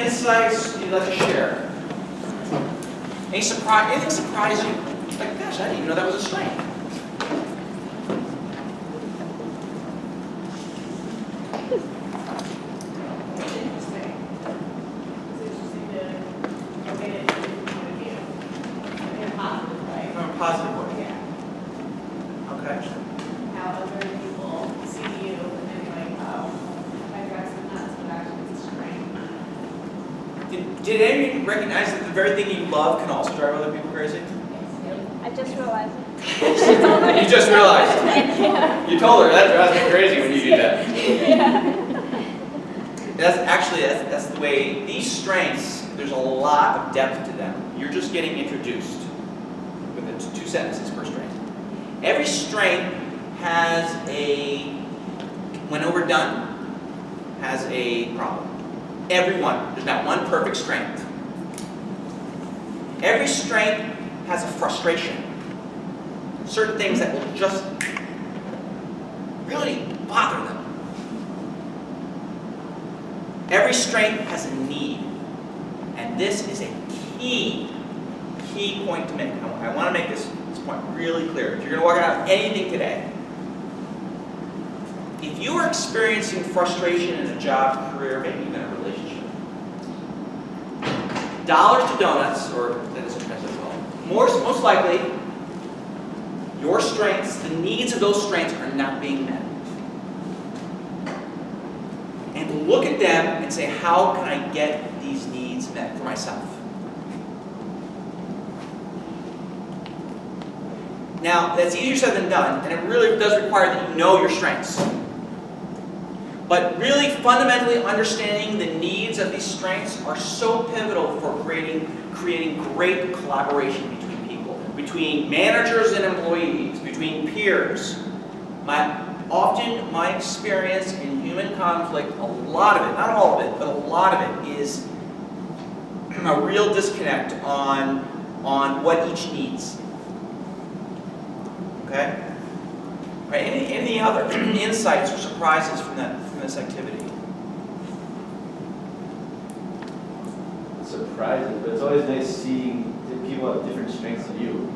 insights you'd like to share? Anything surprise you? Like, gosh, I didn't even know that was a strength. Positive way. Yeah. Okay. How other people see you and you're like, oh, I drive some nuts, but actually it's a strength. Did any of you recognize that the very thing you love can also drive other people crazy? I just realized it. You just realized. You told her that drives me crazy when you do that. Yeah. That's the way these strengths. There's a lot of depth to them. You're just getting introduced with the 2 sentences per strength. Every strength has when overdone, has a problem. Every one. There's not one perfect strength. Every strength has a frustration. Certain things that will just really bother them. Every strength has a need. And this is a key point to make. I want to make this point really clear. If you're going to walk out of anything today, if you are experiencing frustration in a job, career, maybe even a relationship, dollars to donuts, or that is what I call it, most likely, your strengths, the needs of those strengths are not being met. And look at them and say, how can I get these needs met for myself? Now, that's easier said than done, and it really does require that you know your strengths. But really, fundamentally understanding the needs of these strengths are so pivotal for creating great collaboration between people, between managers and employees, between peers. Often, my experience in human conflict, a lot of it, not all of it, but a lot of it is a real disconnect on what each needs. Okay? Right, any other insights or surprises from this activity? Surprising, but it's always nice seeing that people have different strengths than you.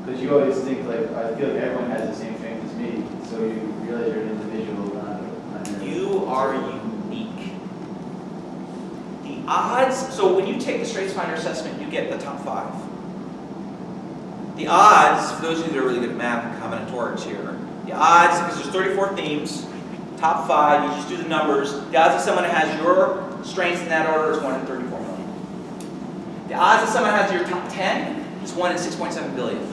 Because you always think, like, I feel like everyone has the same strength as me, so you realize you're an individual, not You are unique. The odds, so when you take the StrengthsFinder assessment, you get the top 5. The odds, for those of you that are really good at math and combinatorics here, the odds, because there's 34 themes, top 5, you just do the numbers, the odds that someone has your strengths in that order is 1 in 34 million. The odds that someone has your top 10 is 1 in 6.7 billion.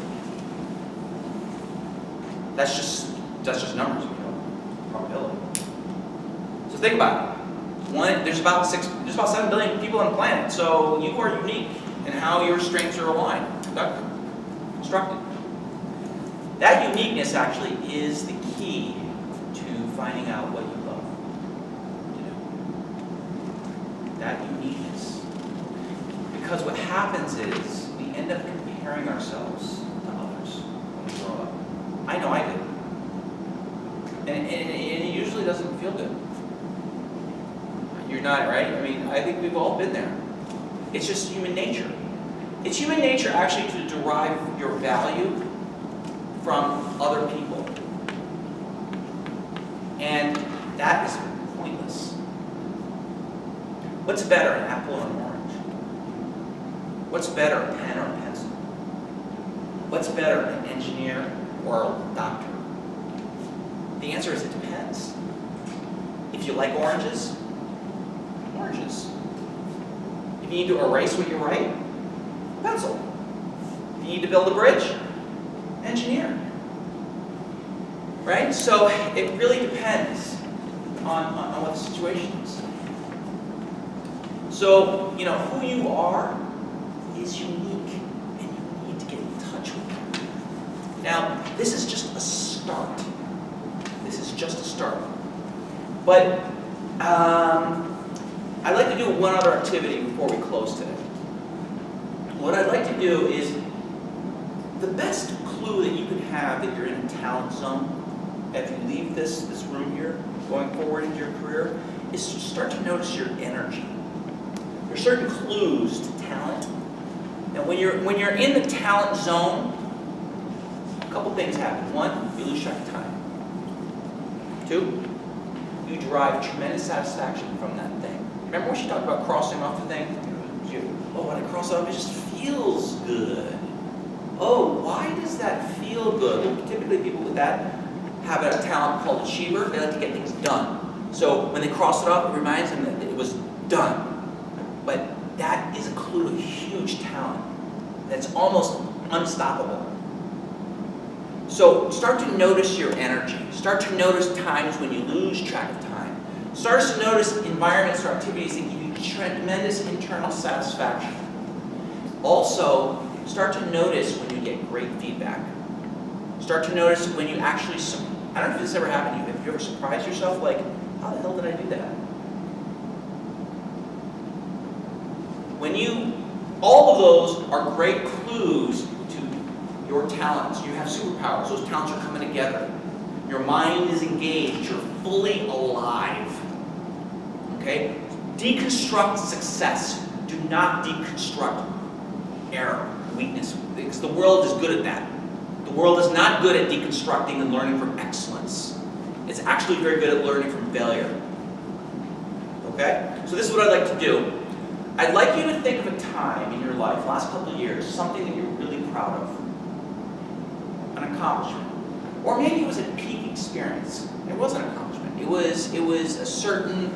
That's just numbers, probability. So think about it. There's about 7 billion people on the planet, so you are unique in how your strengths are aligned, constructed. That uniqueness actually is the key to finding out what you love to do. That uniqueness. Because what happens is we end up comparing ourselves to others when we grow up. I know I did. And it usually doesn't feel good. You're not, right? I mean, I think we've all been there. It's just human nature. It's human nature actually to derive your value from other people. And that is pointless. What's better, an apple or an orange? What's better, a pen or a pencil? What's better, an engineer or a doctor? The answer is it depends. If you like oranges, oranges. If you need to erase what you write, pencil. If you need to build a bridge, engineer. Right? So it really depends on what the situation is. So, who you are is unique, and you need to get in touch with it. Now, this is just a start. This is just a start. But I'd like to do one other activity before we close today. What I'd like to do is, the best clue that you can have that you're in a talent zone, if you leave this room here, going forward into your career, is to start to notice your energy. There's certain clues to talent. And when you're in the talent zone, a couple things happen. One, you lose track of time. Two, you derive tremendous satisfaction from that thing. Remember when she talked about crossing off the thing? When I cross off, it just feels good. Oh, why does that feel good? Well, typically people with that have a talent called achiever. They like to get things done. So when they cross it off, it reminds them that it was done. But that is a clue to huge talent that's almost unstoppable. So start to notice your energy. Start to notice times when you lose track of time. Start to notice environments or activities that give you tremendous internal satisfaction. Also, start to notice when you get great feedback. Start to notice when you actually, I don't know if this ever happened to you. Have you ever surprised yourself like, how the hell did I do that? All of those are great clues to your talents. You have superpowers. Those talents are coming together. Your mind is engaged. You're fully alive. Okay? Deconstruct success. Do not deconstruct error, weakness, because the world is good at that. The world is not good at deconstructing and learning from excellence. It's actually very good at learning from failure. Okay? So this is what I'd like to do. I'd like you to think of a time in your life, last couple of years, something that you're really proud of. An accomplishment. Or maybe it was a peak experience. It was an accomplishment. It was a certain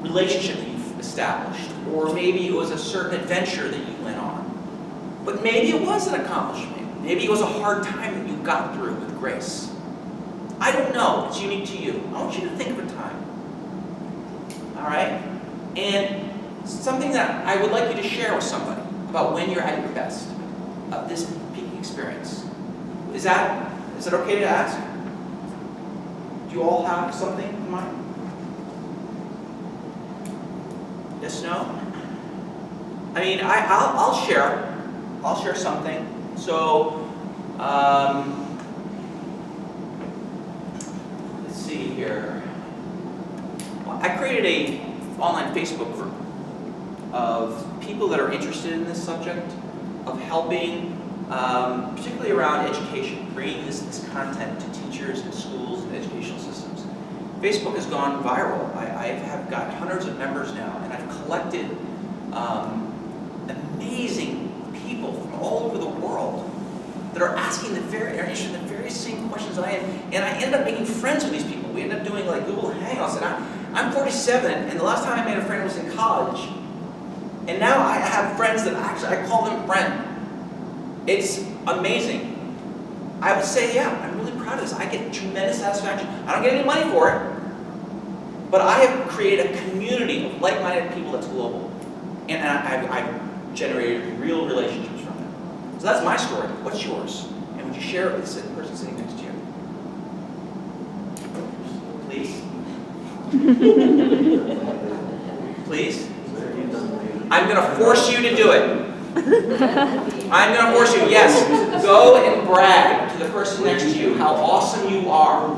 relationship that you've established. Or maybe it was a certain adventure that you went on. But maybe it was an accomplishment. Maybe it was a hard time that you got through with grace. I don't know. It's unique to you. I want you to think of a time. All right? And something that I would like you to share with somebody about when you're at your best of this peak experience. Is that okay to ask? Do you all have something in mind? Yes, no? I mean, I'll share. I'll share something. So, let's see here. Well, I created an online Facebook group of people that are interested in this subject, of helping, particularly around education, bringing this content to teachers and schools and educational systems. Facebook has gone viral. I have got hundreds of members now, and I've collected amazing people from all over the world that are asking are interested in the very same questions I am, and I end up making friends with these people. We end up doing like Google Hangouts, and I'm 47, and the last time I made a friend was in college, and now I have friends that I call them friend. It's amazing. I would say, yeah, I'm really proud of this. I get tremendous satisfaction. I don't get any money for it, but I have created a community of like-minded people that's global, and I've generated real relationships from it. So that's my story. What's yours? And would you share it with the person sitting next to you? Please? Please? I'm going to force you to do it. I'm going to force you, yes. Go and brag to the person next to you how awesome you are.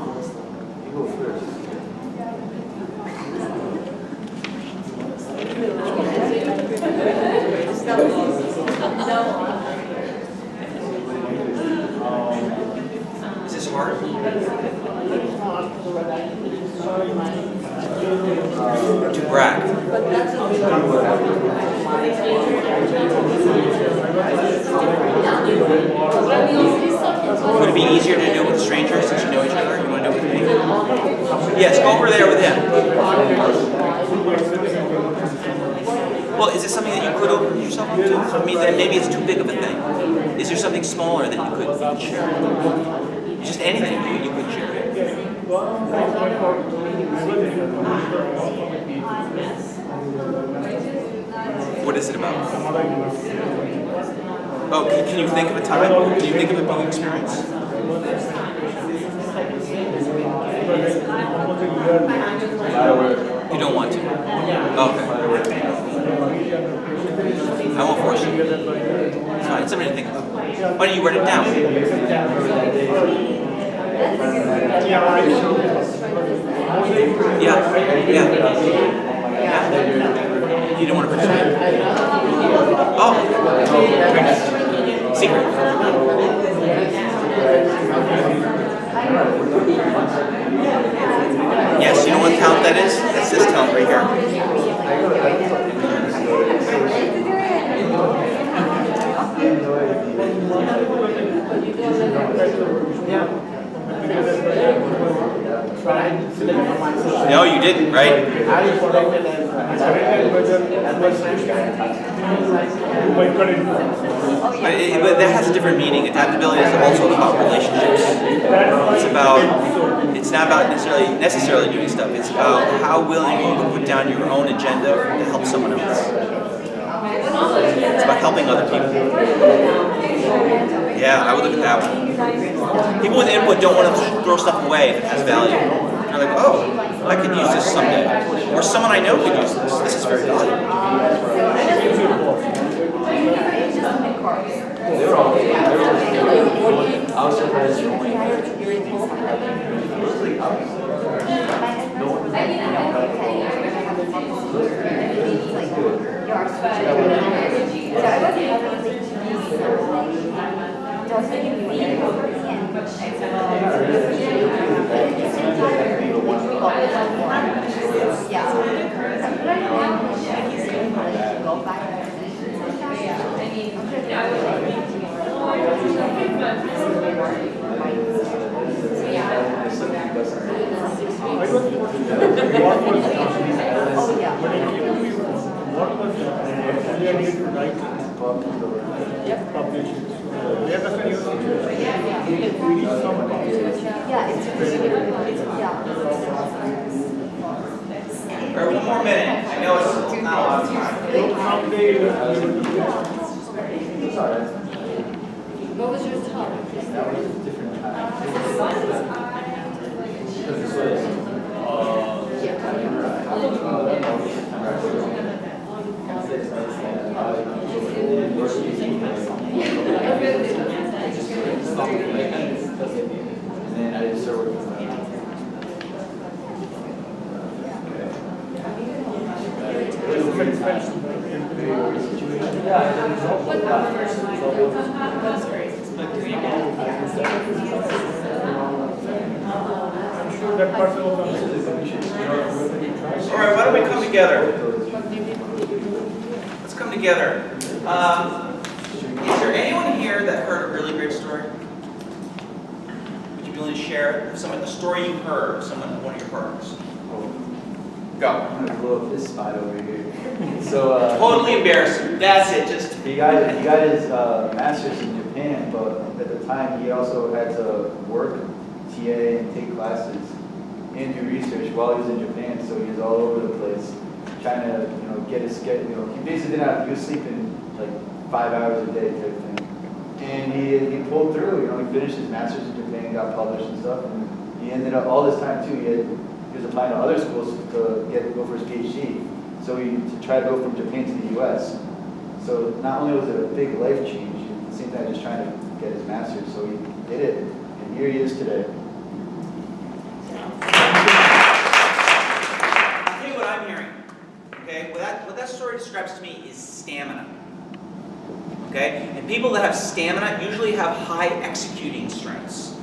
Is this hard? To brag. Would it be easier to do it with strangers since you know each other? You want to do it with me? Yes, go over there with him. Well, is it something that you could open yourself up to? I mean, then maybe it's too big of a thing. Is there something smaller that you could share? Just anything you could share. What is it about? Oh, can you think of a time? Can you think of a big experience? You don't want to? Okay. I won't force you. It's fine. It's something to think about. Why don't you write it down? Yeah. You don't want to participate? Secret. Yes, you know what talent that is? That's this talent right here. No, you didn't, right? But that has a different meaning. Adaptability is also about relationships. It's not about necessarily doing stuff. It's about how willing you to put down your own agenda to help someone else. It's about helping other people. Yeah, I would look at that one. People with input don't want to throw stuff away if it has value. They're like, oh, I could use this someday. Or someone I know could use this. This is very valuable. I was surprised you only All right, one more minute. I know it's not a lot of time. What was your top? That was a different time. And then I just started working on it. All right, why don't we come together? Let's come together. Is there anyone here that heard a really great story? Would you be willing to share the story you heard of someone at one of your partners? Go. I'm gonna blow up this spot over here. So Totally embarrassing. That's it. Just he got his master's in Japan, but at the time he also had to work, TA, and take classes and do research while he was in Japan. So he was all over the place, trying to get his schedule. He basically didn't have. He was sleeping like 5 hours a day type thing. And he pulled through. He finished his master's in Japan, got published and stuff, and he ended up all this time too. He was applying to other schools to go for his PhD. So to try to go from Japan to the U.S. So not only was it a big life change, at the same time just trying to get his master's. So he did it, and here he is today. I'll tell you what I'm hearing. Okay, what that story describes to me is stamina. Okay, and people that have stamina usually have high executing strengths.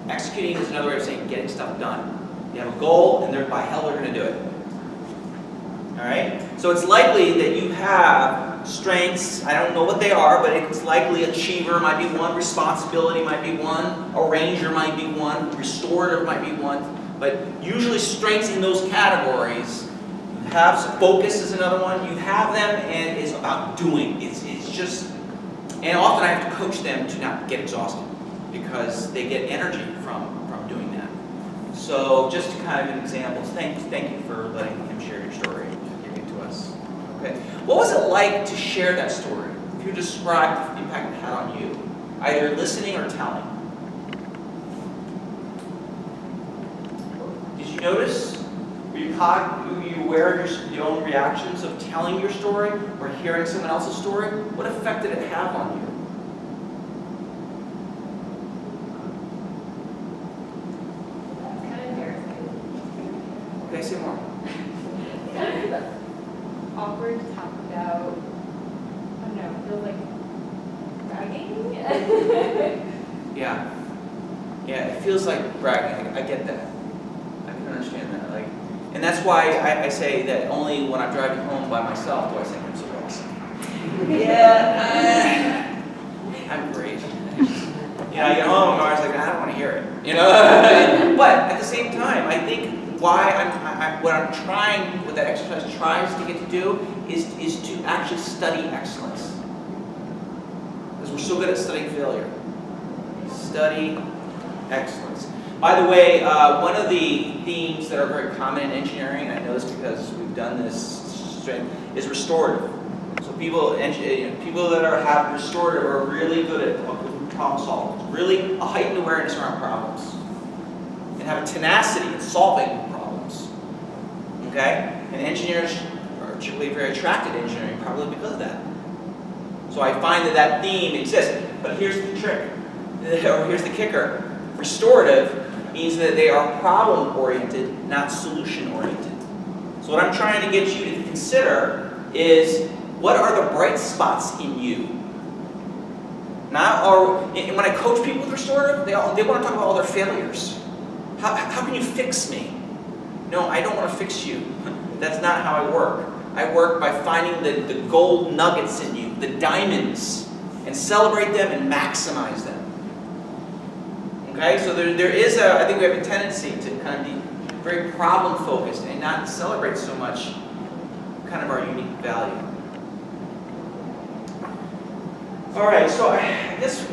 Executing is another way of saying getting stuff done. They have a goal, and they're by hell they're going to do it. All right? So it's likely that you have strengths. I don't know what they are, but it's likely achiever might be one, responsibility might be one, arranger might be one, restorative might be one. But usually strengths in those categories, you have focus is another one. You have them, and it's about doing. It's just, and often I have to coach them to not get exhausted because they get energy from doing that. So just kind of examples. Thank you for letting him share your story and giving it to us. Okay. What was it like to share that story? If you describe the impact it had on you, either listening or telling. Did you notice? Were you aware of your own reactions of telling your story or hearing someone else's story? What effect did it have on you? Okay, say more. Kind of awkward to talk about. I don't know. It feels like bragging. Yeah. Yeah, it feels like bragging. I get that. I can understand that. Like, and that's why I say that only when I'm driving home by myself do I think I'm so awesome. Yeah, I'm great. You know, I get home and I was like, I don't want to hear it. You know, but at the same time, I think why what that exercise tries to get to do is to actually study excellence. Because we're so good at studying failure. Study excellence. By the way, one of the themes that are very common in engineering, and I know this because we've done this, is restorative. So people that have restorative are really good at problem solving, really a heightened awareness around problems, and have a tenacity in solving problems. Okay? And engineers are particularly very attracted to engineering, probably because of that. So I find that theme exists. But here's the trick, or here's the kicker. Restorative means that they are problem-oriented, not solution-oriented. So what I'm trying to get you to consider is, what are the bright spots in you? When I coach people with restorative, they want to talk about all their failures. How can you fix me? No, I don't want to fix you. That's not how I work. I work by finding the gold nuggets in you, the diamonds, and celebrate them and maximize them. Okay, so there is I think we have a tendency to kind of be very problem-focused and not celebrate so much kind of our unique value. All right, so I guess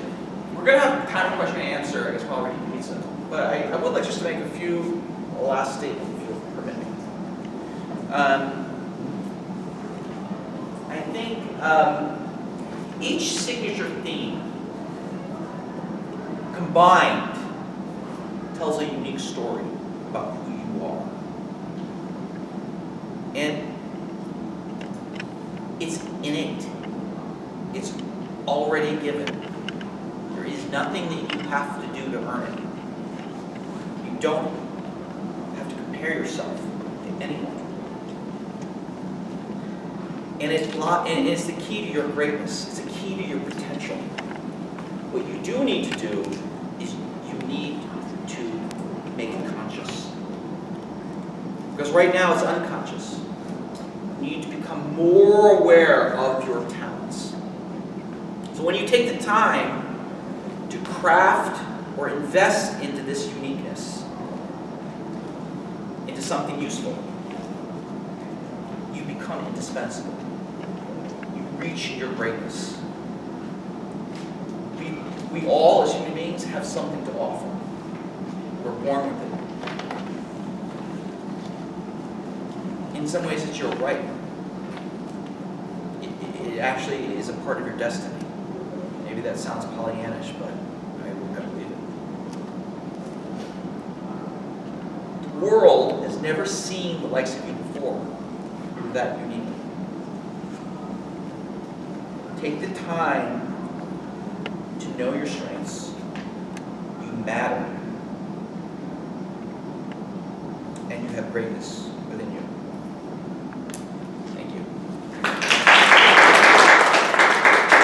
we're going to have time for question and answer, I guess, while we're eating pizza. But I would like just to make a few last statements, if you'll permit me. I think each signature theme combined tells a unique story about who you are. And it's innate. It's already given. There is nothing that you have to do to earn it. You don't have to compare yourself to anyone. And it's the key to your greatness. It's the key to your potential. What you do need to do is you need to make it conscious. Because right now it's unconscious. You need to become more aware of your talents. So when you take the time to craft or invest into this uniqueness, into something useful, you become indispensable. You reach your greatness. We all, as human beings, have something to offer. We're born with it. In some ways, it's your right. It actually is a part of your destiny. Maybe that sounds Pollyannish, but I believe it. The world has never seen the likes of you before. You're that unique. Take the time to know your strengths. You matter. And you have greatness within you.